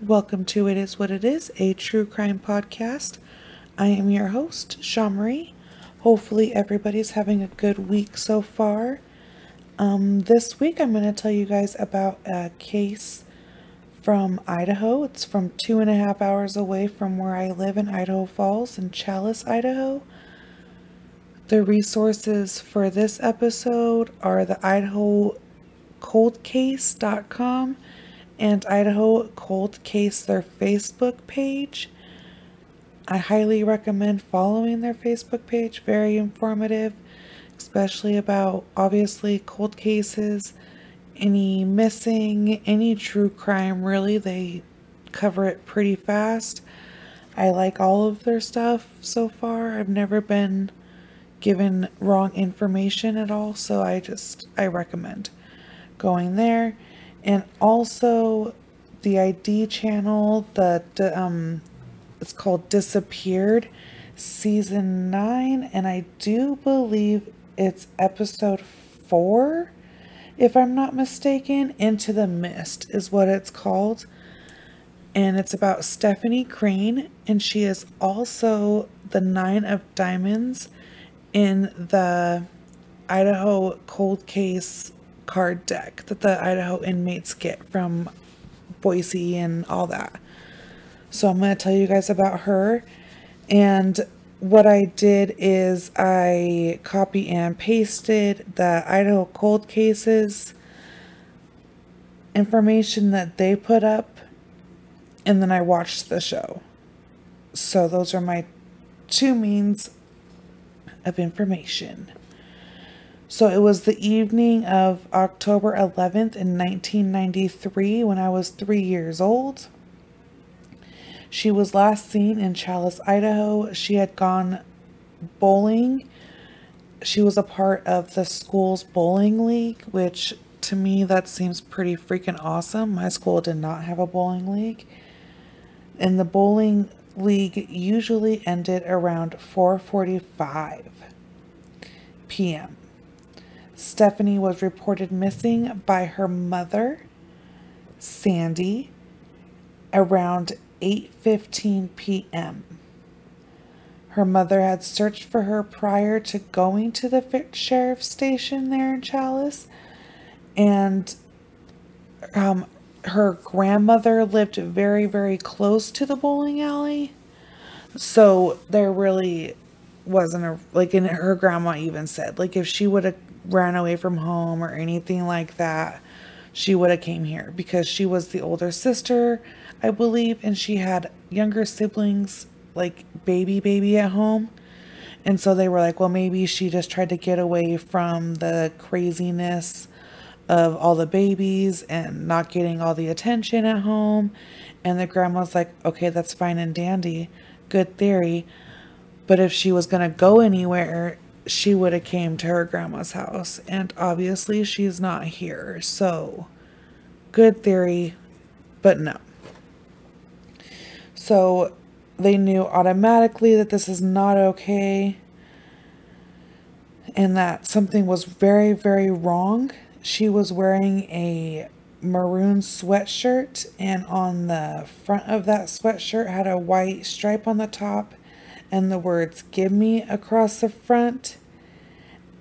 Welcome to It Is What It Is, a true crime podcast. I am your host, Shamari. Hopefully everybody's having a good week so far. This week I'm going to tell you guys about a case from Idaho. It's from 2.5 hours away from where I live in Idaho Falls in Challis, Idaho. The resources for this episode are the idahocoldcase.com and Idaho Cold Case, their Facebook page. I highly recommend following their Facebook page. Very informative, especially about, obviously, cold cases, any missing, any true crime, really. They cover it pretty fast. I like all of their stuff so far. I've never been given wrong information at all, so I recommend going there. And also the ID channel, it's called Disappeared Season 9, and I do believe it's episode 4, if I'm not mistaken. Into the Mist is what it's called. And it's about Stephanie Crane, and she is also the 9 of diamonds in the Idaho Cold Case card deck that the Idaho inmates get from Boise and all that. So I'm going to tell you guys about her. And what I did is I copy and pasted the Idaho Cold Cases information that they put up, and then I watched the show. So those are my two means of information. So it was the evening of October 11th in 1993 when I was 3 years old. She was last seen in Challis, Idaho. She had gone bowling. She was a part of the school's bowling league, which to me that seems pretty freaking awesome. My school did not have a bowling league. And the bowling league usually ended around 4:45 p.m. Stephanie was reported missing by her mother, Sandy, around 8:15 p.m. Her mother had searched for her prior to going to the sheriff's station there in Challis, and her grandmother lived very, very close to the bowling alley, so there really wasn't and her grandma even said, if she would have ran away from home or anything like that, she would have came here, because she was the older sister, I believe, and she had younger siblings, baby at home. And so they were like, well, maybe she just tried to get away from the craziness of all the babies and not getting all the attention at home. And the grandma's like, okay, that's fine and dandy, good theory, but if she was gonna go anywhere, she would have came to her grandma's house, and obviously she's not here. So good theory, but no. So they knew automatically that this is not okay and that something was very, very wrong. She was wearing a maroon sweatshirt, and on the front of that sweatshirt had a white stripe on the top and the words "Give Me" across the front,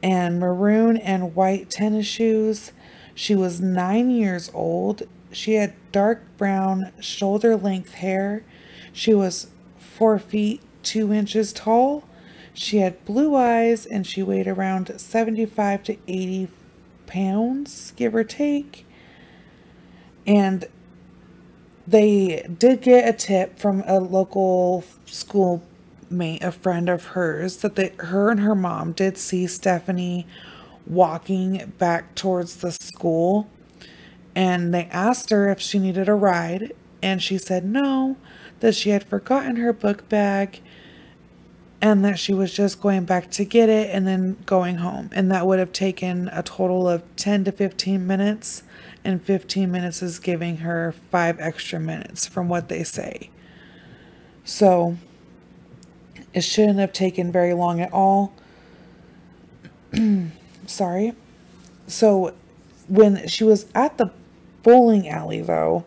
and maroon and white tennis shoes. She was 9 years old. She had dark brown shoulder length hair. She was 4 feet 2 inches tall. She had blue eyes, and she weighed around 75 to 80 pounds, give or take. And they did get a tip from a local schoolmate, a friend of hers, that her and her mom did see Stephanie walking back towards the school, and they asked her if she needed a ride, and she said no, that she had forgotten her book bag and that she was just going back to get it and then going home, and that would have taken a total of 10 to 15 minutes, and 15 minutes is giving her 5 extra minutes from what they say. So it shouldn't have taken very long at all. Sorry. So when she was at the bowling alley, though,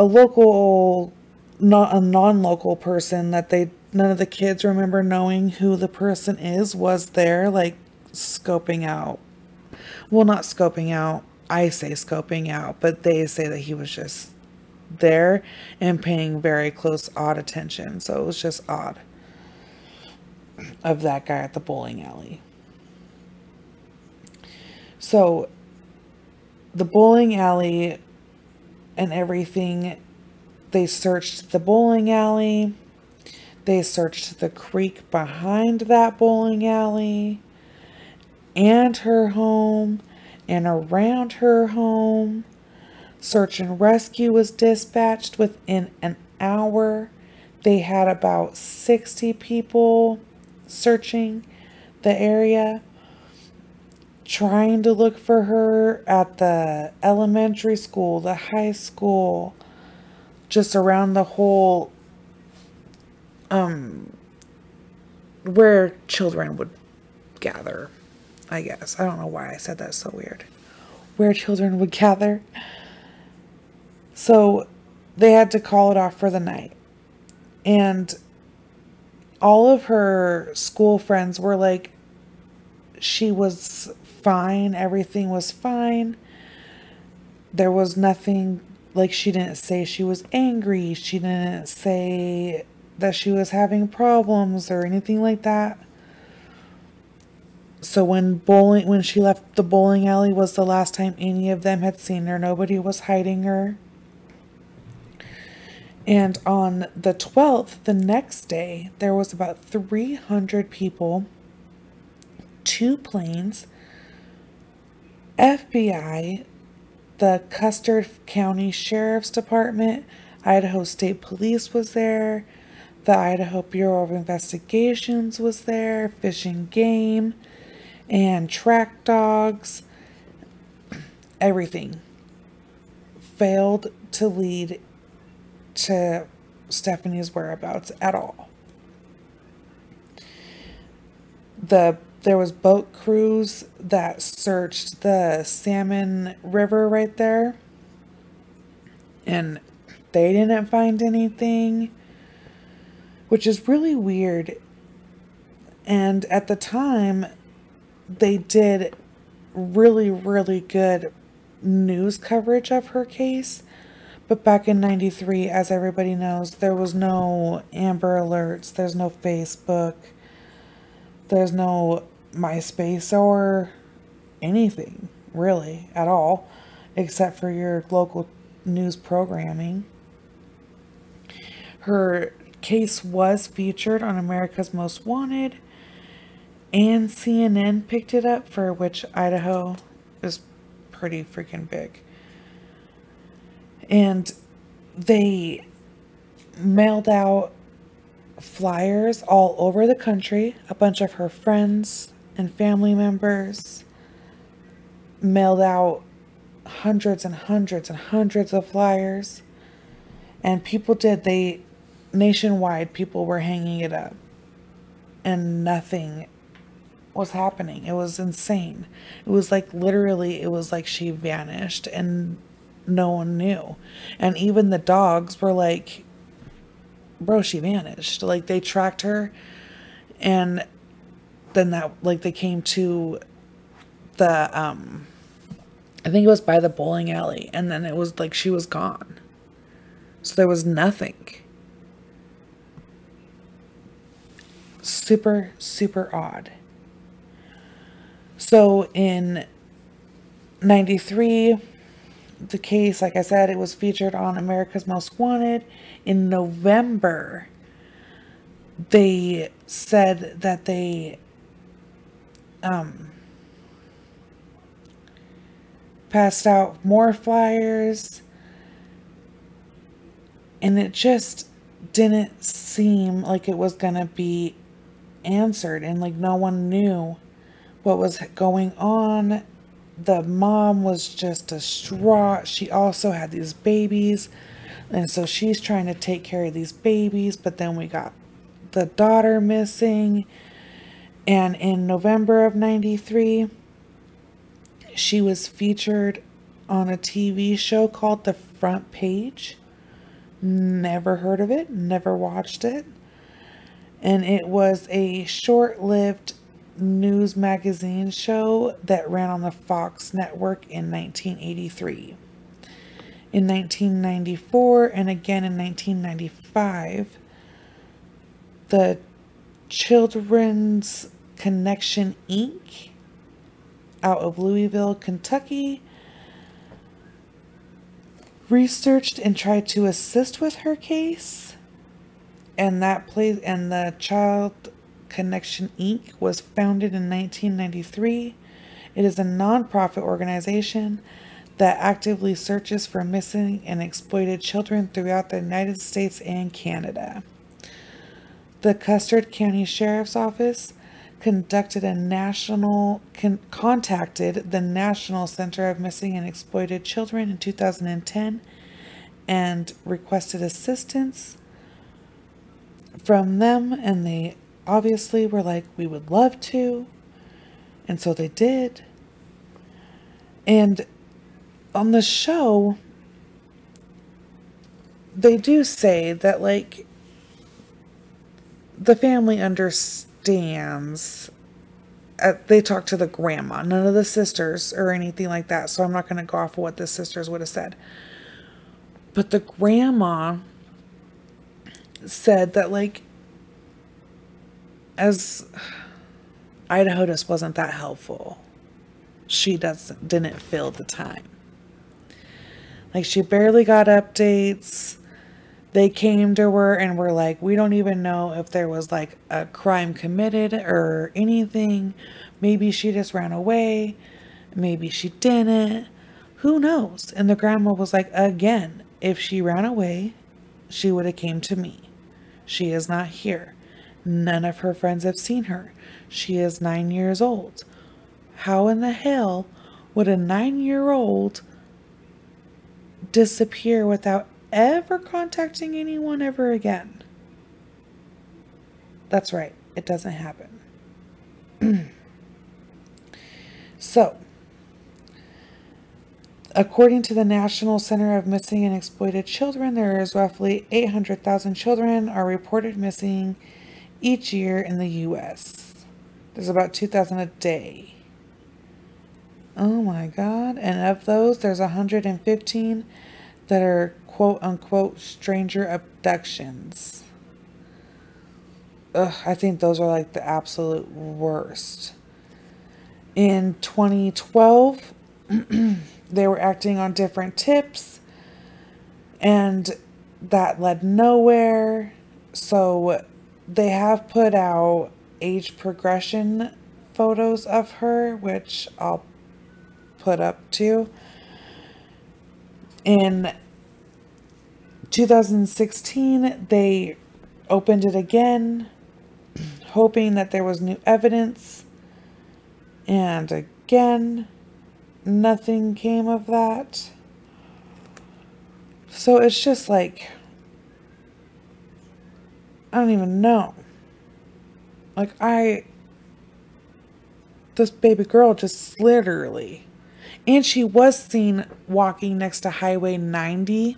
a local, not a non-local person that none of the kids remember knowing who the person was there, like scoping out. Well, not scoping out. I say scoping out, but they say that he was just there and paying very close, odd attention. So it was just odd of that guy at the bowling alley. So the bowling alley and everything, they searched the bowling alley. They searched the creek behind that bowling alley and her home and around her home. Search and rescue was dispatched within an hour. They had about 60 people searching the area, trying to look for her at the elementary school, the high school, just around the whole, where children would gather, I guess. I don't know why I said that so weird. Where children would gather. So they had to call it off for the night. And all of her school friends were like, she was fine. Everything was fine. There was nothing, like, she didn't say she was angry. She didn't say that she was having problems or anything like that. So when she left the bowling alley was the last time any of them had seen her. Nobody was hiding her. And on the 12th, the next day, there was about 300 people, 2 planes, FBI, the Custer County Sheriff's Department, Idaho State Police was there, the Idaho Bureau of Investigations was there, Fish and Game, and track dogs. Everything failed to lead to Stephanie's whereabouts at all. There was boat crews that searched the Salmon River right there, and they didn't find anything, which is really weird. And at the time, they did really, really good news coverage of her case. But back in 93, as everybody knows, there was no Amber Alerts, there's no Facebook, there's no MySpace or anything, really, at all, except for your local news programming. Her case was featured on America's Most Wanted, and CNN picked it up, for which Idaho is pretty freaking big. And they mailed out flyers all over the country. A bunch of her friends and family members mailed out hundreds and hundreds and hundreds of flyers. And nationwide, people were hanging it up. And nothing was happening. It was insane. It was like, literally, it was like she vanished and no one knew. And even the dogs were like, bro, she vanished. Like, they tracked her, and then they came to the I think it was by the bowling alley, and then it was like she was gone. So there was nothing. Super, super odd. So in 93, the case, like I said, it was featured on America's Most Wanted. In November, they said that they passed out more flyers, and it just didn't seem like it was gonna be answered, and like no one knew what was going on. The mom was just distraught. She also had these babies, and so she's trying to take care of these babies, but then we got the daughter missing. And in November of 93, she was featured on a TV show called The Front Page, Never heard of it, never watched it. And it was a short-lived news magazine show that ran on the Fox network in 1983. In 1994 and again in 1995, the Children's Connection Inc. out of Louisville, Kentucky, researched and tried to assist with her case. And the Child Connection Inc. was founded in 1993. It is a nonprofit organization that actively searches for missing and exploited children throughout the United States and Canada. The Custer County Sheriff's Office contacted the National Center of Missing and Exploited Children in 2010 and requested assistance from them, and they obviously were like, we would love to, and so they did. And on the show, they do say that, like, the family understands. They talk to the grandma, none of the sisters or anything like that, so I'm not going to go off of what the sisters would have said. But the grandma said that, like, as Idaho just wasn't that helpful. She didn't feel the time. Like, she barely got updates. They came to her and were like, we don't even know if there was, like, a crime committed or anything. Maybe she just ran away. Maybe she didn't. Who knows? And the grandma was like, again, if she ran away, she would have came to me. She is not here. None of her friends have seen her. She is 9 years old. How in the hell would a 9-year-old disappear without ever contacting anyone ever again? That's right. It doesn't happen. So, according to the National Center of Missing and Exploited Children, there is roughly 800,000 children are reported missing each year in the U.S. There's about 2,000 a day. Oh my God. And of those, there's 115 that are quote-unquote stranger abductions. Ugh, I think those are like the absolute worst. In 2012, they were acting on different tips, and that led nowhere. So they have put out age progression photos of her, which I'll put up too. In 2016, they opened it again, hoping that there was new evidence. And again, nothing came of that. So it's just like, I don't even know. Like, this baby girl just literally, and she was seen walking next to Highway 90,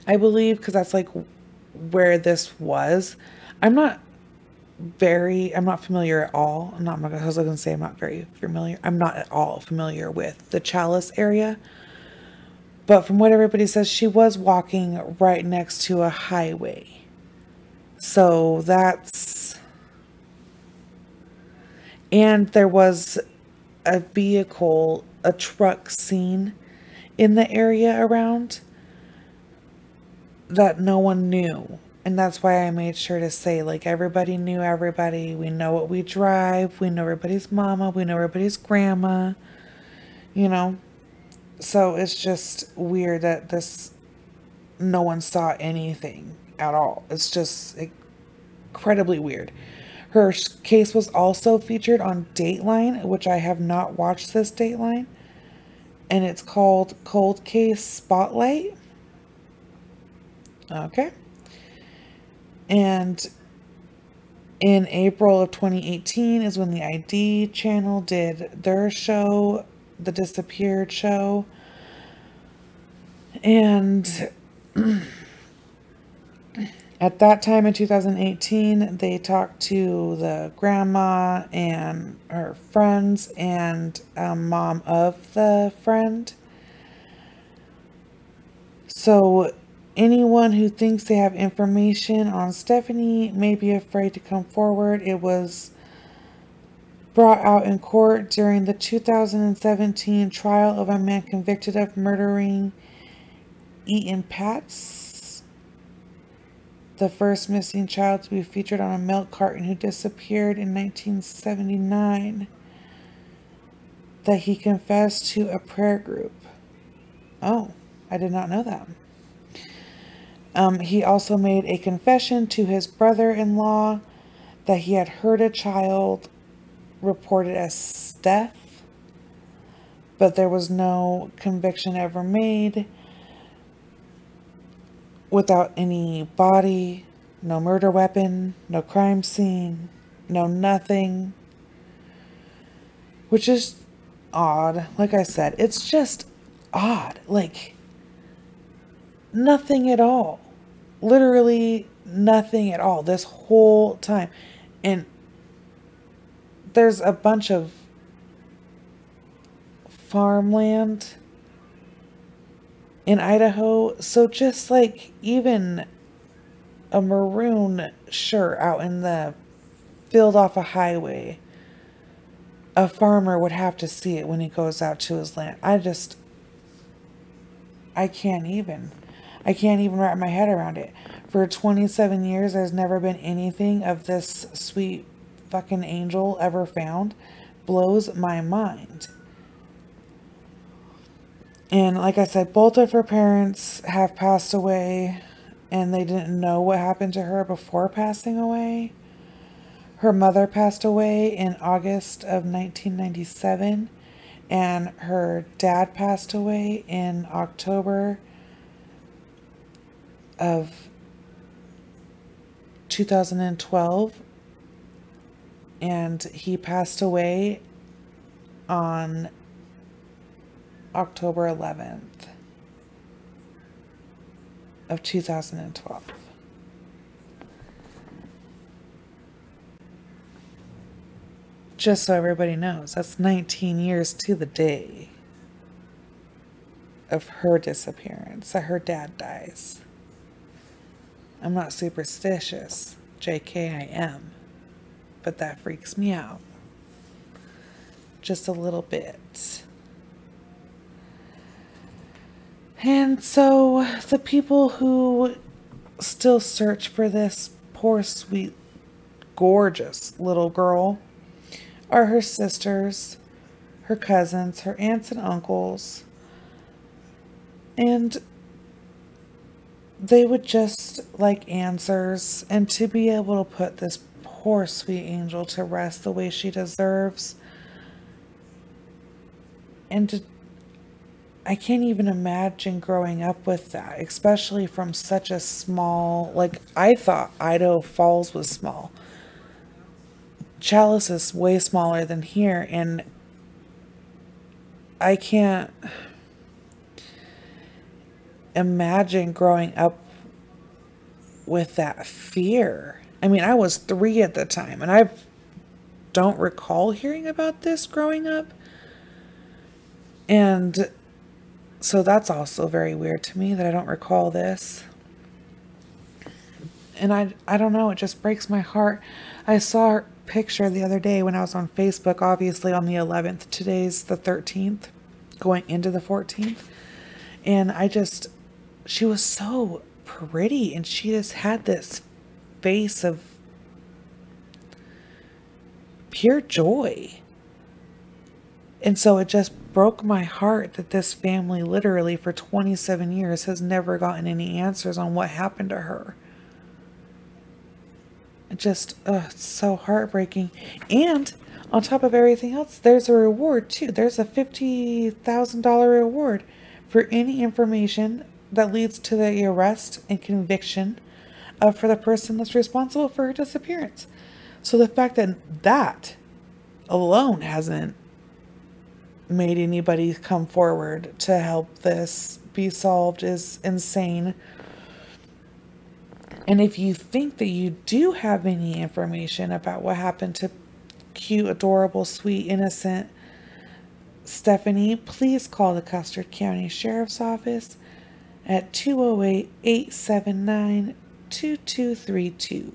I believe, because that's like where this was. I'm not familiar at all. I was going to say I'm not very familiar. I'm not at all familiar with the Chalice area. But from what everybody says, she was walking right next to a highway. So that's... And there was a vehicle, a truck seen in the area around that no one knew. And that's why I made sure to say, like, everybody knew everybody. We know what we drive. We know everybody's mama. We know everybody's grandma. You know? So it's just weird that no one saw anything at all. It's just incredibly weird. Her case was also featured on Dateline, which I have not watched this Dateline. And it's called Cold Case Spotlight. Okay. And in April of 2018 is when the ID channel did their show, The Disappeared Show. And At that time in 2018, they talked to the grandma and her friends and mom of the friend. So anyone who thinks they have information on Stephanie may be afraid to come forward. It was brought out in court during the 2017 trial of a man convicted of murdering Eaton Patz, the first missing child to be featured on a milk carton who disappeared in 1979, that he confessed to a prayer group. Oh, I did not know that. He also made a confession to his brother-in-law that he had heard a child reported as death, but there was no conviction ever made, without any body, no murder weapon, no crime scene, no nothing, which is odd. Like I said, it's just odd. Like, nothing at all. Literally nothing at all this whole time. And there's a bunch of farmland in Idaho. So just like even a maroon shirt out in the field off a highway, a farmer would have to see it when he goes out to his land. I can't even wrap my head around it. For 27 years, there's never been anything of this sweet fucking angel ever found. Blows my mind. And like I said, both of her parents have passed away, and they didn't know what happened to her before passing away. Her mother passed away in August of 1997, and her dad passed away in October of 2012, and he passed away on October 11th of 2012. Just so everybody knows, that's 19 years to the day of her disappearance, that her dad dies. I'm not superstitious, JK I am, but that freaks me out. Just a little bit. And so the people who still search for this poor, sweet, gorgeous little girl are her sisters, her cousins, her aunts and uncles, and they would just like answers, and to be able to put this poor sweet angel to rest the way she deserves. And I can't even imagine growing up with that, especially from such a small, like, I thought Idaho Falls was small. Chalice is way smaller than here, and I can't imagine growing up with that fear. I mean, I was 3 at the time, and I don't recall hearing about this growing up. And so that's also very weird to me that I don't recall this. And I don't know, it just breaks my heart. I saw her picture the other day when I was on Facebook, obviously on the 11th. Today's the 13th, going into the 14th. And she was so pretty, and she just had this face of pure joy. And so it just broke my heart that this family literally for 27 years has never gotten any answers on what happened to her. It just, it's so heartbreaking. And on top of everything else, there's a reward too. There's a $50,000 reward for any information that leads to the arrest and conviction for the person that's responsible for her disappearance. So the fact that that alone hasn't made anybody come forward to help this be solved is insane. And if you think that you do have any information about what happened to cute, adorable, sweet, innocent Stephanie, please call the Custer County Sheriff's Office at 208-879-2232.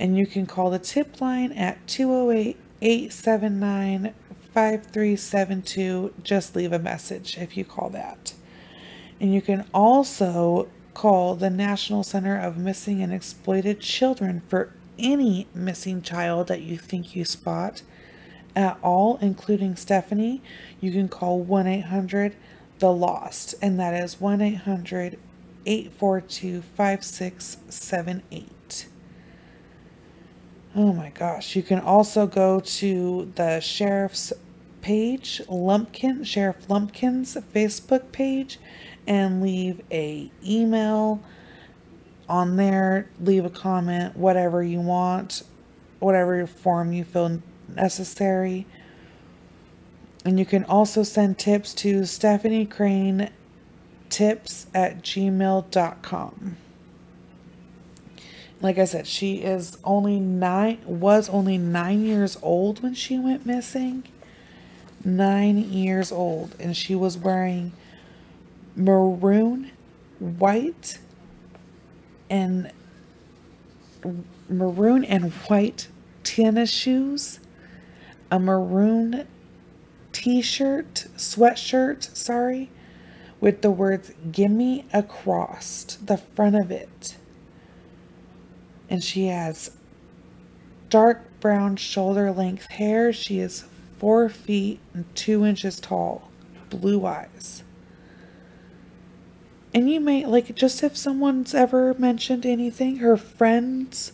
And you can call the tip line at 208-879-5372. Just leave a message if you call that. And you can also call the National Center of Missing and Exploited Children for any missing child that you think you spot at all, including Stephanie. You can call 1-800-THE-LOST, and that is 1-800-842-5678. Oh my gosh. You can also go to the sheriff's page, Sheriff Lumpkin's Facebook page, and leave a email on there, leave a comment, whatever you want, whatever form you feel necessary. And you can also send tips to Stephanie Crane tips@gmail.com. Like I said, she was only 9 years old when she went missing. 9 years old. And she was wearing maroon, white, and white tennis shoes, a maroon sweatshirt, with the words "Gimme" across the front of it. And she has dark brown shoulder length hair. She is 4 feet and 2 inches tall, blue eyes. And you may, like, just if someone's ever mentioned anything, her friends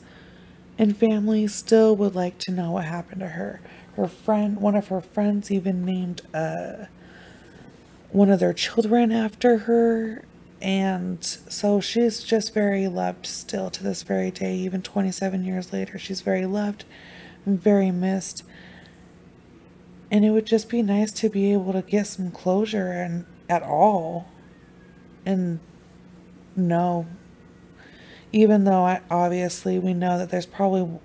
and family still would like to know what happened to her. One of her friends even named one of their children after her. And so she's just very loved still to this very day. Even 27 years later, she's very loved and very missed. And it would just be nice to be able to get some closure and at all. And no, even though obviously we know that there's probably,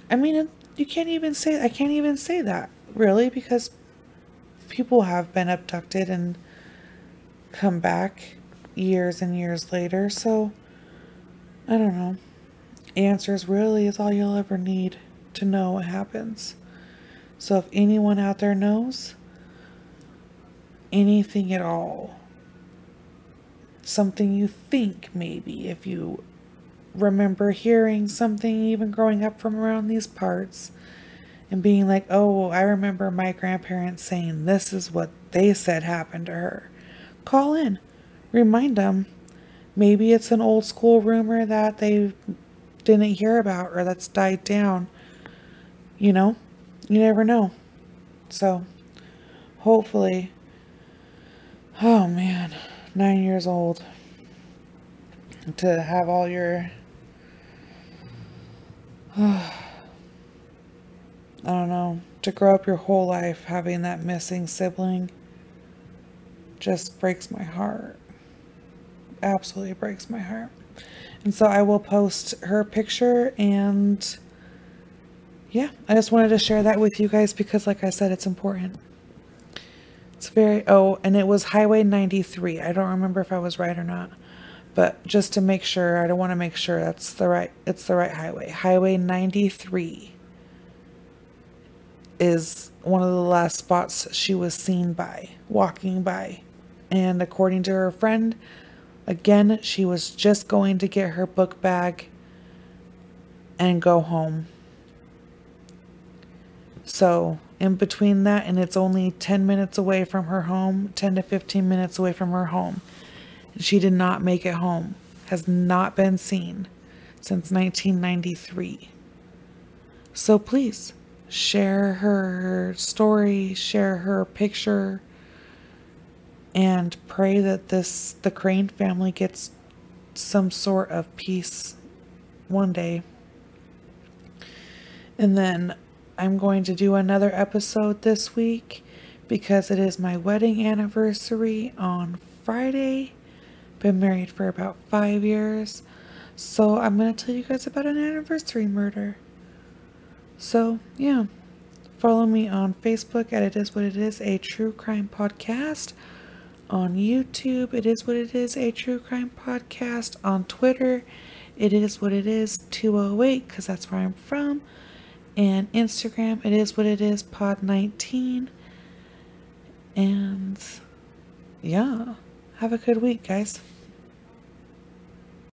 I can't even say that really, because people have been abducted and come back years and years later. So I don't know. Answers really is all you'll ever need to know what happens. So if anyone out there knows anything at all, something you think maybe, if you remember hearing something even growing up from around these parts and being like, oh, I remember my grandparents saying this is what they said happened to her, call in, remind them. Maybe it's an old school rumor that they didn't hear about or that's died down. You never know. So hopefully, oh man, 9 years old, to have all your, I don't know, to grow up your whole life having that missing sibling just breaks my heart. Absolutely breaks my heart. And so I will post her picture, and yeah, I just wanted to share that with you guys because, like I said, it's important. It's and it was Highway 93. I don't remember if I was right or not, but just to make sure, I don't want to make sure it's the right highway. Highway 93 is one of the last spots she was seen walking by. And according to her friend, again, she was just going to get her book bag and go home. So in between that, and it's only 10 minutes away from her home, 10 to 15 minutes away from her home. And she did not make it home. Has not been seen since 1993. So please share her story, share her picture, and pray that the Crane family gets some sort of peace one day. And then I'm going to do another episode this week because it is my wedding anniversary on Friday. Been married for about 5 years. So I'm going to tell you guys about an anniversary murder. So, yeah. Follow me on Facebook at It Is What It Is, a true crime podcast. On YouTube, It Is What It Is, a true crime podcast. On Twitter, It Is What It Is 208, because that's where I'm from. And Instagram, It Is What It Is Pod 19. And yeah, have a good week, guys.